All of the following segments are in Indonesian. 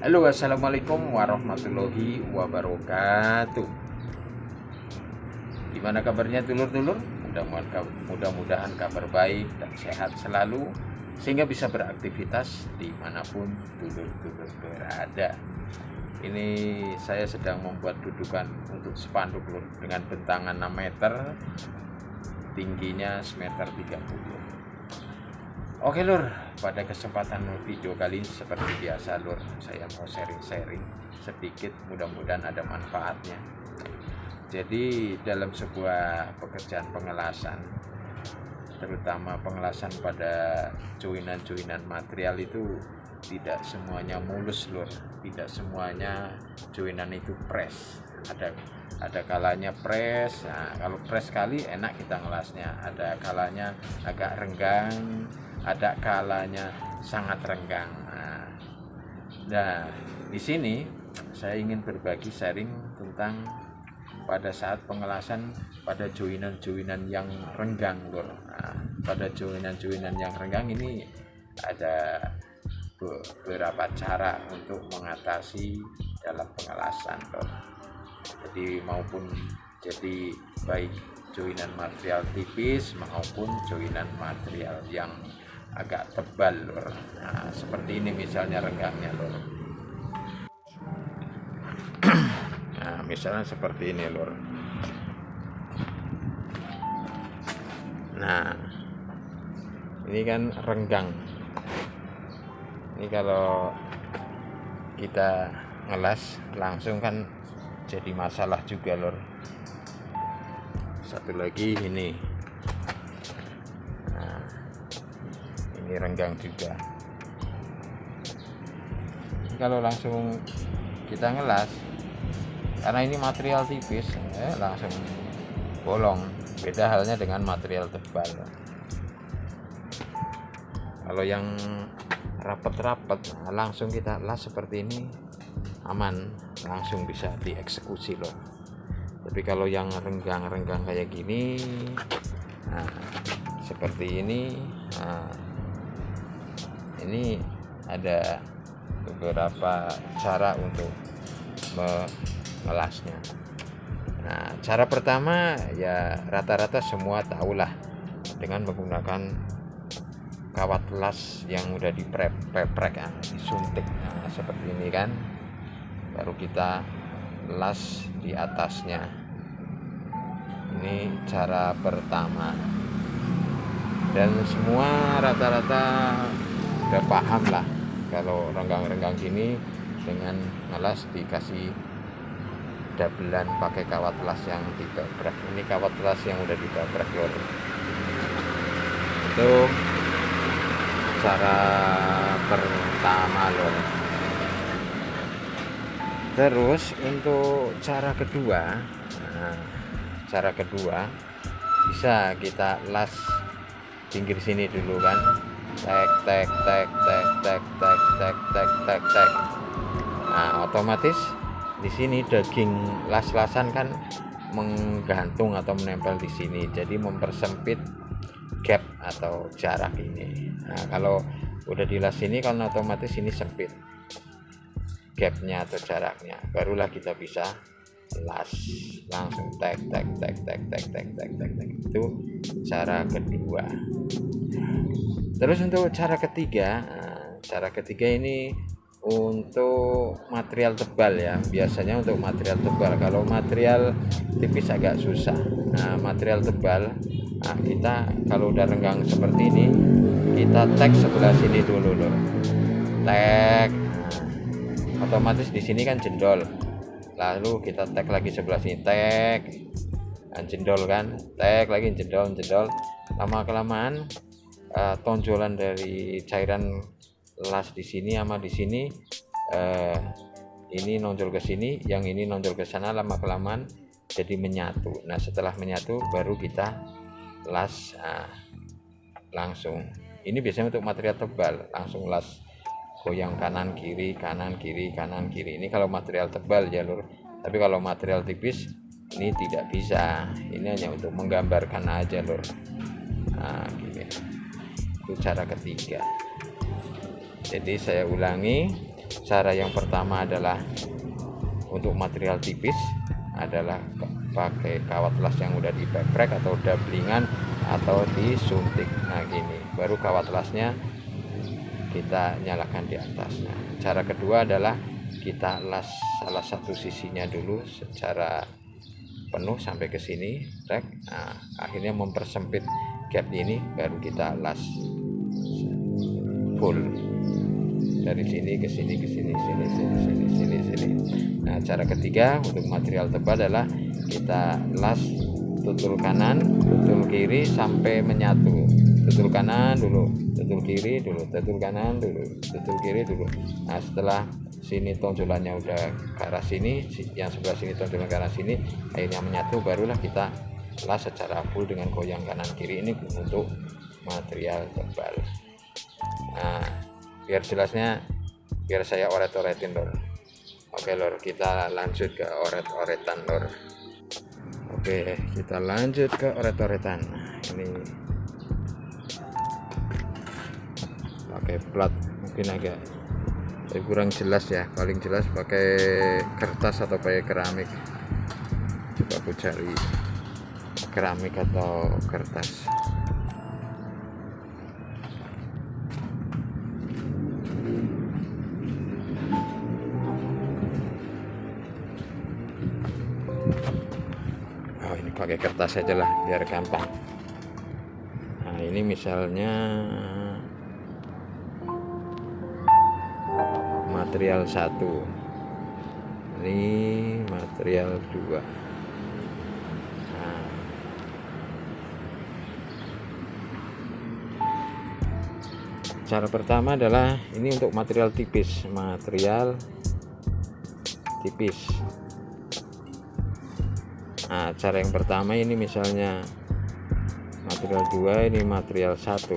Halo, assalamualaikum warahmatullahi wabarakatuh. Gimana kabarnya dulur-dulur? Mudah-mudahan kabar baik dan sehat selalu, sehingga bisa beraktivitas dimanapun dulur-dulur berada. Ini saya sedang membuat dudukan untuk spanduk lur, dengan bentangan 6 meter, tingginya semeter 30. Oke lur, pada kesempatan video kali ini seperti biasa lur, saya mau sharing-sharing sedikit, mudah-mudahan ada manfaatnya. Jadi dalam sebuah pekerjaan pengelasan, terutama pengelasan pada joinan-joinan material itu tidak semuanya mulus lur, tidak semuanya joinan itu press. Ada kalanya press. Nah, kalau press kali enak kita ngelasnya, ada kalanya agak renggang, ada kalanya sangat renggang. Nah, di sini saya ingin berbagi sharing tentang pada saat pengelasan pada joinan-joinan yang renggang lur. Pada joinan-joinan yang renggang ini ada beberapa cara untuk mengatasi dalam pengelasan lur. Jadi baik joinan material tipis maupun joinan material yang agak tebal lur. Nah, seperti ini misalnya renggangnya lur. Nah, misalnya seperti ini lur. Nah, ini kan renggang. Ini kalau kita ngelas langsung kan jadi masalah juga lur. Satu lagi ini. Nah, ini renggang juga. Kalau langsung kita ngelas, karena ini material tipis, langsung bolong. Beda halnya dengan material tebal. Kalau yang rapat-rapat, langsung kita las seperti ini aman, langsung bisa dieksekusi loh. Tapi kalau yang renggang-renggang kayak gini, nah, seperti ini, nah, ini ada beberapa cara untuk mengelasnya. Nah, cara pertama ya rata-rata semua tahulah, dengan menggunakan kawat las yang udah dipeprek, disuntik. Nah, seperti ini kan, baru kita las di atasnya. Ini cara pertama, dan semua rata-rata udah paham lah kalau renggang-renggang gini dengan ngelas dikasih dabelan pakai kawat las yang dipeprek. Ini kawat las yang udah dipeprek lor. Itu cara pertama lor. Terus untuk cara kedua, bisa kita las pinggir sini dulu kan, tek. Nah, otomatis di sini daging las-lasan kan menggantung atau menempel di sini, jadi mempersempit gap atau jarak ini. Nah, kalau udah dilas ini kan otomatis ini sempit gapnya atau jaraknya, barulah kita bisa las langsung tek. Itu cara kedua. Terus untuk cara ketiga ini untuk material tebal ya. Biasanya untuk material tebal, kalau material tipis agak susah. Nah, material tebal, nah, kita kalau udah renggang seperti ini, kita tek sebelah sini dulu loh. Tek. Nah, otomatis di sini kan jendol. Lalu kita tek lagi sebelah sini, tek. Nah, jendol kan, tek lagi jendol. Lama kelamaan tonjolan dari cairan las di sini sama di sini, ini nonjol ke sini, yang ini nonjol ke sana, lama kelamaan jadi menyatu. Nah, setelah menyatu baru kita las langsung. Ini biasanya untuk material tebal, langsung las, goyang kanan kiri. Ini kalau material tebal ya lur. Tapi kalau material tipis ini tidak bisa, ini hanya untuk menggambarkan aja lur. Nah, gini. Itu cara ketiga. Jadi saya ulangi, Cara yang pertama adalah untuk material tipis adalah pakai kawat las yang udah dipeprek atau dablingan atau disuntik. Nah gini, baru kawat lasnya kita nyalakan di atas. Nah, cara kedua adalah kita las salah satu sisinya dulu secara penuh sampai ke sini, nah, akhirnya mempersempit gap ini, baru kita las full dari sini ke sini ke sini sini. Nah, cara ketiga untuk material tebal adalah kita las tutul kanan, tutul kiri sampai menyatu. Tutul kanan dulu, tutul kiri dulu, tutul kanan dulu, tutul kiri dulu. Nah, setelah sini tonjolannya udah ke arah sini, yang sebelah sini tonjolan ke arah sini, akhirnya menyatu, barulah kita las secara full dengan goyang kanan kiri. Ini untuk material tebal. Nah, biar jelasnya, biar saya oret-oretin lor. Oke lor, kita lanjut ke oret-oretan lor. Oke, kita lanjut ke oret-oretan. Ini pakai plat, mungkin agak kurang jelas ya. Paling jelas pakai kertas atau pakai keramik. Coba aku cari keramik atau kertas. Oh, ini pakai kertas aja lah biar gampang. Nah, ini misalnya material 1, ini material 2. Nah, cara pertama adalah ini untuk material tipis, Nah, cara yang pertama ini misalnya material 2, ini material 1.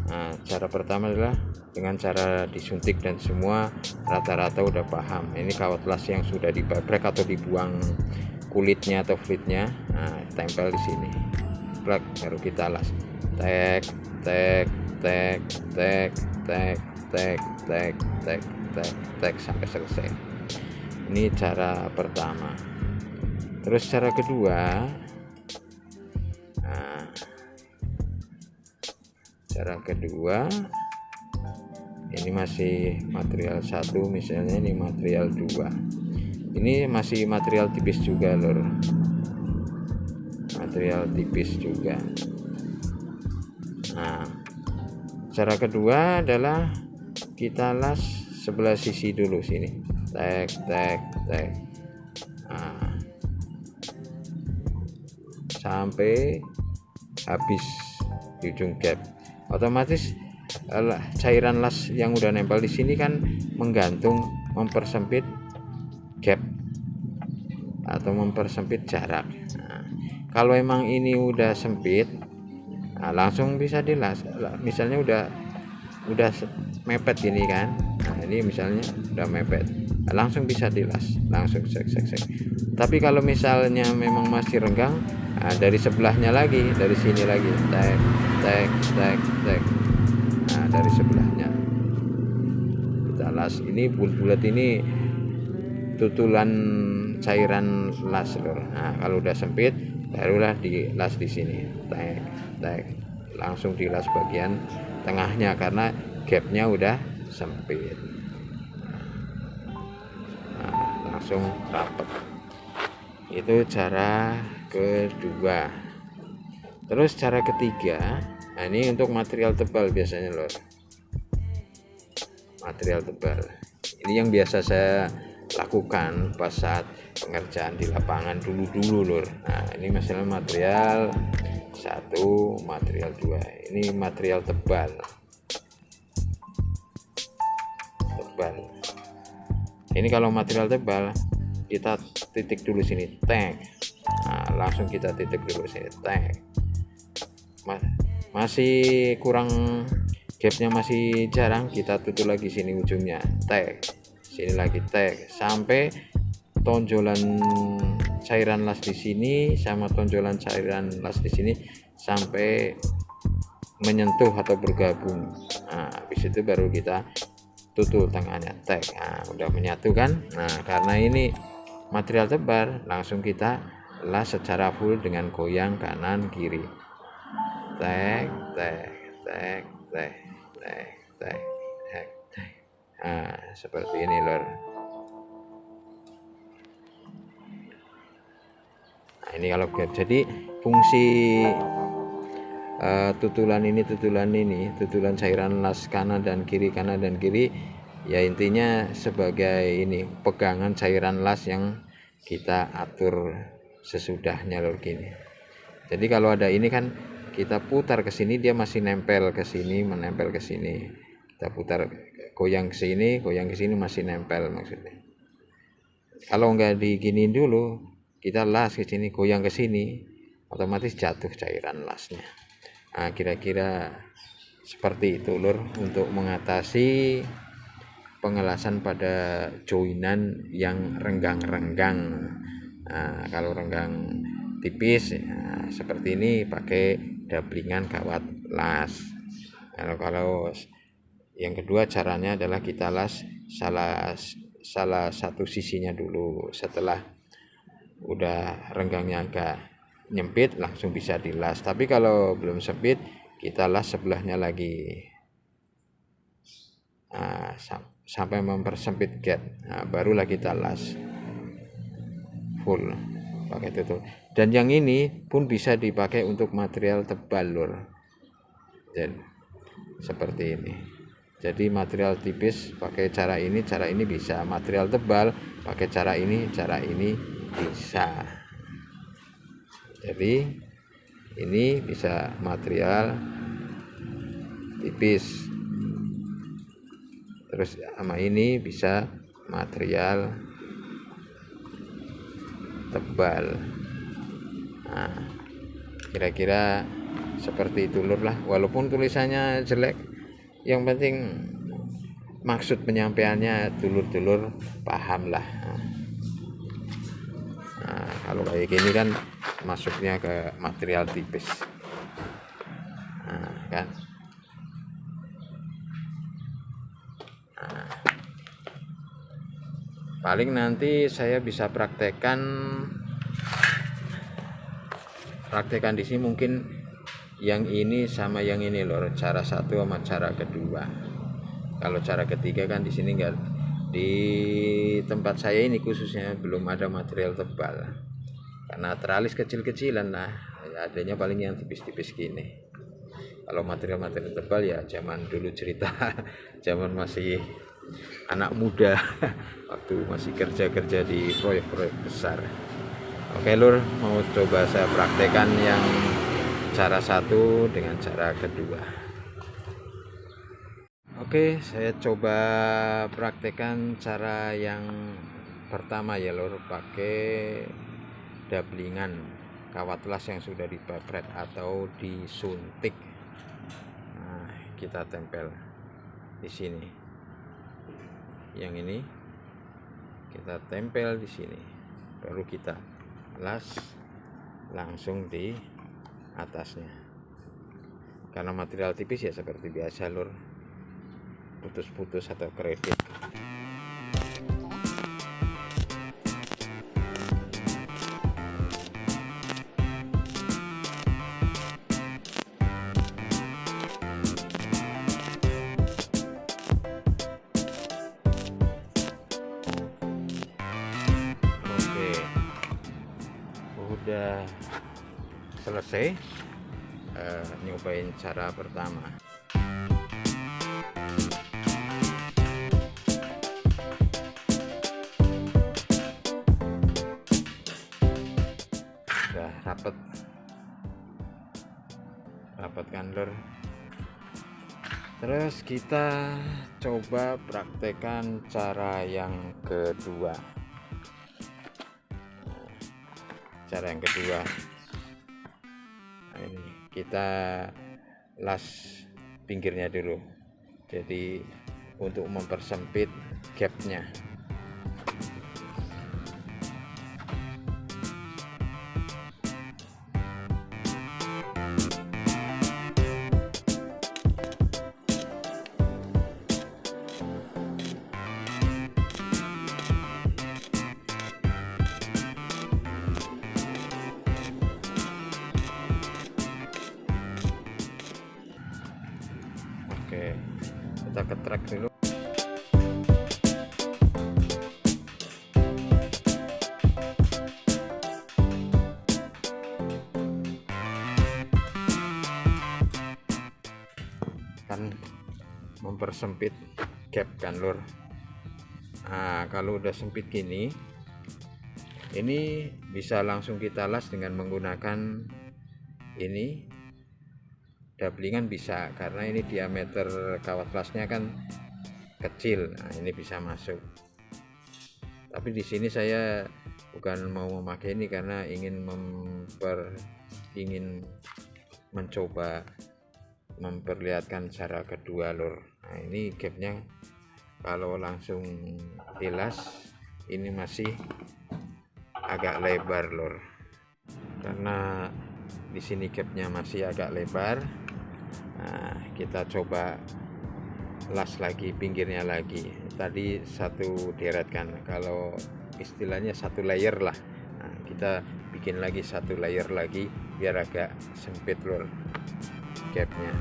Nah, cara pertama adalah dengan cara disuntik, dan semua rata-rata udah paham. Ini kawat las yang sudah dibabrek atau dibuang kulitnya atau flitnya. Nah, tempel di sini. Plak, baru kita las. Tek sampai selesai. Ini cara pertama. Terus cara kedua, nah, cara kedua ini masih material 1, misalnya ini material 2. Ini masih material tipis juga lor, material tipis juga. Nah, cara kedua adalah kita las sebelah sisi dulu sini. Tek. Nah, sampai habis di ujung gap. Otomatis cairan las yang udah nempel di sini kan menggantung, mempersempit gap atau mempersempit jarak. Nah, kalau emang ini udah sempit, nah, langsung bisa dilas. Misalnya udah mepet gini kan. Nah, ini misalnya udah mepet, nah, langsung bisa dilas, langsung sek. Tapi kalau misalnya memang masih renggang, nah, dari sebelahnya lagi, dari sini lagi, tek. Nah, dari sebelahnya kita las. Ini bulat ini tutulan cairan las lor. Nah, kalau udah sempit, barulah dilas di sini, tek. Langsung dilas bagian tengahnya karena gapnya udah sempit. Nah, langsung rapet. Itu cara kedua. Terus cara ketiga, nah ini untuk material tebal biasanya lor. Material tebal ini yang biasa saya lakukan pas saat pengerjaan di lapangan dulu lor. Nah, ini masalah material 1, material 2. Ini material tebal. Ini kalau material tebal kita titik dulu sini, tek. Nah, langsung kita titik dulu sini, tek. Masih kurang, gapnya masih jarang, kita tutup lagi sini ujungnya, tek. Sini lagi tek sampai tonjolan cairan las di sini sama tonjolan cairan las di sini sampai menyentuh atau bergabung. Nah, habis itu baru kita tutul tengahnya, tek. Nah, udah menyatu kan. Nah, karena ini material tebal, langsung kita las secara full dengan goyang kanan kiri, tek tek tek tek tek tek tek tek. Nah, seperti ini lor. Nah, ini kalau jadi fungsi tutulan tutulan cairan las kanan dan kiri ya intinya sebagai ini pegangan cairan las yang kita atur sesudahnya lor gini. Jadi kalau ada ini kan kita putar ke sini, dia masih nempel ke sini, menempel ke sini. Kita putar, goyang ke sini masih nempel maksudnya. Kalau nggak diginiin dulu, kita las ke sini, goyang ke sini, otomatis jatuh cairan lasnya. Nah, kira-kira seperti itu lur untuk mengatasi pengelasan pada joinan yang renggang-renggang. Nah, kalau renggang tipis seperti ini pakai dablingan kawat las. Kalau yang kedua caranya adalah kita las salah satu sisinya dulu. Setelah udah renggangnya agak nyempit langsung bisa dilas, tapi kalau belum sempit kita las sebelahnya lagi sampai mempersempit gap. Barulah kita las full pakai tutul. Dan yang ini pun bisa dipakai untuk material tebal lur. Dan seperti ini. Jadi material tipis pakai cara ini bisa. Material tebal pakai cara ini bisa. Jadi ini bisa material tipis. Terus sama ini bisa material tebal. Nah, kira-kira seperti itu lur lah. Walaupun tulisannya jelek, yang penting maksud penyampaiannya dulur-dulur paham lah. Nah, kalau kayak gini kan masuknya ke material tipis. Nah, kan. Nah, paling nanti saya bisa praktekkan di sini mungkin yang ini sama yang ini lor, cara satu sama cara kedua. Kalau cara ketiga kan di sini enggak, di tempat saya ini khususnya belum ada material tebal karena teralis kecil-kecilan lah, adanya paling yang tipis-tipis gini. Kalau material-material tebal ya zaman dulu cerita zaman masih anak muda waktu masih kerja di proyek-proyek besar. Oke lur, mau coba saya praktekkan yang cara satu dengan cara kedua. Oke, saya coba praktekkan cara yang pertama ya lur, pakai dablingan kawat las yang sudah dipepret atau disuntik. Nah, kita tempel di sini. Yang ini kita tempel di sini. Baru kita las langsung di atasnya. Karena material tipis ya seperti biasa lur, putus-putus atau kredit. Oke, udah selesai nyobain cara pertama. Udah rapet kan lur. Terus kita coba praktekkan cara yang kedua. Cara yang kedua, nah ini kita las pinggirnya dulu, jadi untuk mempersempit gapnya. Oke, kita ketrek dulu. Kan mempersempit gap kan lur. Nah, kalau udah sempit gini, ini bisa langsung kita las dengan menggunakan ini dablingan bisa, karena ini diameter kawat lasnya kan kecil. Nah, ini bisa masuk. Tapi di sini saya bukan mau memakai ini karena ingin mencoba memperlihatkan cara kedua lur. Nah, ini gapnya kalau langsung dilas ini masih agak lebar lur, karena di sini gapnya masih agak lebar. Nah, kita coba las lagi pinggirnya lagi. Tadi satu deret kan, kalau istilahnya satu layer lah. Nah, kita bikin lagi satu layer lagi biar agak sempit lur gapnya.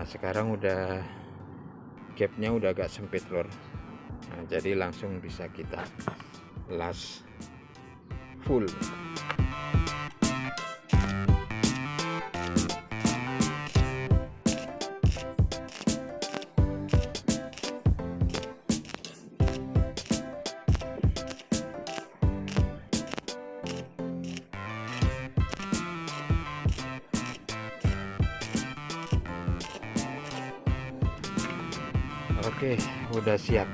Sekarang udah gapnya udah agak sempit lor. Nah, jadi langsung bisa kita las full. Oke, udah siap.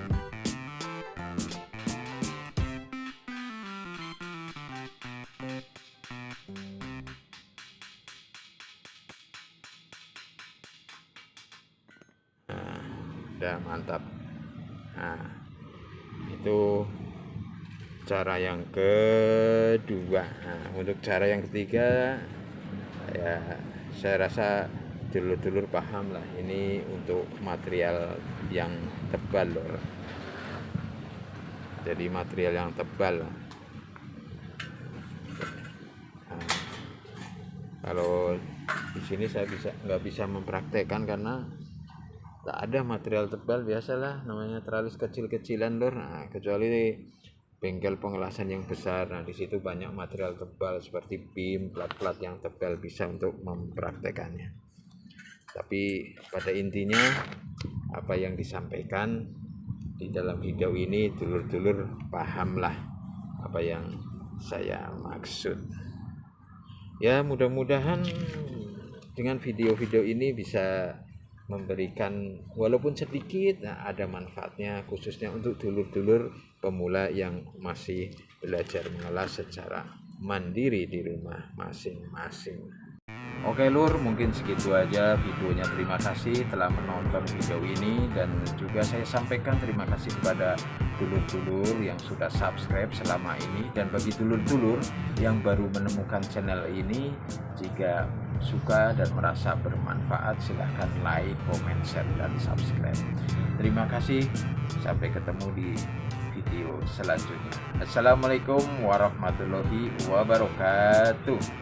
Nah, udah mantap. Nah, itu cara yang kedua. Nah, untuk cara yang ketiga, ya saya rasa dulur-dulur paham lah, ini untuk material yang tebal loh. Jadi material yang tebal. Nah, kalau di sini saya nggak bisa mempraktekkan karena tak ada material tebal. Biasalah namanya teralis kecil-kecilan lor. Nah, kecuali bengkel pengelasan yang besar. Nah, di situ banyak material tebal seperti bim, plat-plat yang tebal bisa untuk mempraktekannya. Tapi pada intinya apa yang disampaikan di dalam video ini, dulur-dulur pahamlah apa yang saya maksud. Ya, mudah-mudahan dengan video-video ini bisa memberikan walaupun sedikit ada manfaatnya, khususnya untuk dulur-dulur pemula yang masih belajar mengelas secara mandiri di rumah masing-masing. Oke lur, mungkin segitu aja videonya. Terima kasih telah menonton video ini, dan juga saya sampaikan terima kasih kepada dulur-dulur yang sudah subscribe selama ini. Dan bagi dulur-dulur yang baru menemukan channel ini, jika suka dan merasa bermanfaat, silahkan like, comment, share, dan subscribe. Terima kasih, sampai ketemu di video selanjutnya. Assalamualaikum warahmatullahi wabarakatuh.